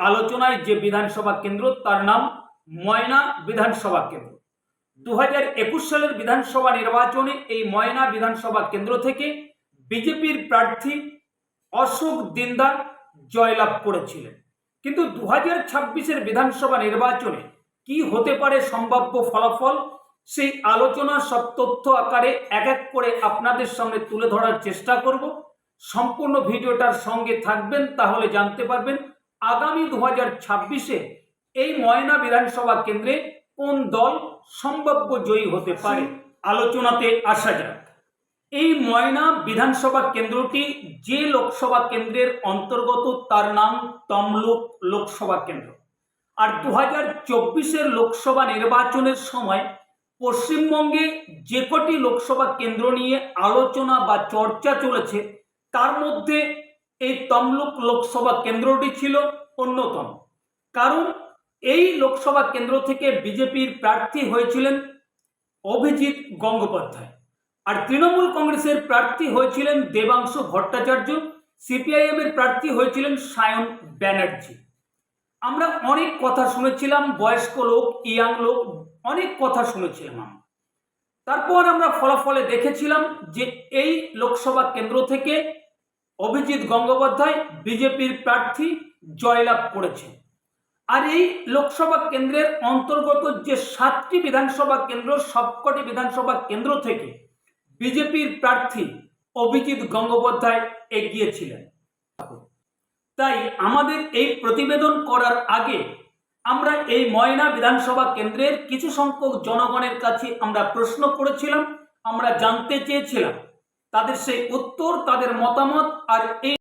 আলোচনায় যে বিধানসভা কেন্দ্র তার নাম ময়না বিধানসভা কেন্দ্র। 2021 সালের বিধানসভা নির্বাচনে এই ময়না বিধানসভা কেন্দ্র থেকে বিজেপির প্রার্থী অশোক দিনদার জয়লাভ করেছিলেন। কিন্তু 2026-এর বিধানসভা নির্বাচনে কি হতে পারে সম্ভাব্য ফলাফল, সেই আলোচনার সব তথ্য আকারে এক এক করে আপনাদের সামনে তুলে ধরার চেষ্টা করব। সম্পূর্ণ ভিডিওটার সঙ্গে থাকবেন, তাহলে জানতে পারবেন আগামী 2026-এ এই ময়না বিধানসভা কেন্দ্রে কোন দল সম্ভাব্য জয়ী হতে পারে। আলোচনাতে আসা যাক। এই ময়না বিধানসভা কেন্দ্রটি যে লোকসভা কেন্দ্রের অন্তর্গত তার নাম তমলুক লোকসভা কেন্দ্র। আর 2024-এর লোকসভা নির্বাচনের সময় পশ্চিমবঙ্গে যে কটি লোকসভা কেন্দ্র নিয়ে আলোচনা বা চর্চা চলেছে তার মধ্যে এই তমলুক লোকসভা কেন্দ্রটি ছিল অন্যতম। কারণ এই লোকসভা কেন্দ্র থেকে বিজেপির প্রার্থী হয়েছিলেন অভিজিৎ গঙ্গোপাধ্যায়, আর তৃণমূল কংগ্রেসের প্রার্থী হয়েছিলেন দেবাংশু ভট্টাচার্য, সিপিআইএম এর প্রার্থী হয়েছিলেন সায়ন ব্যানার্জি। আমরা অনেক কথা শুনেছিলাম, বয়স্ক লোক, ইয়াং লোক, অনেক কথা শুনেছিলাম। তারপর আমরা ফলাফলে দেখেছিলাম যে এই লোকসভা কেন্দ্র থেকে অভিজিৎ গঙ্গোপাধ্যায় বিজেপির প্রার্থী জয়লাভ করেছে। আর এই লোকসভা কেন্দ্রের অন্তর্গত যে 7টি বিধানসভা কেন্দ্র, সবকটি বিধানসভা কেন্দ্র থেকে বিজেপির প্রার্থী অভিজিৎ গঙ্গোপাধ্যায় এগিয়েছিলেন। তাই আমাদের এই প্রতিবেদন করার আগে আমরা এই ময়না বিধানসভা কেন্দ্রের কিছু সংখ্যক জনগণের কাছে আমরা প্রশ্ন করেছিলাম, আমরা জানতে চেয়েছিলাম তাদের সেই উত্তর, তাদের মতামত। আর এই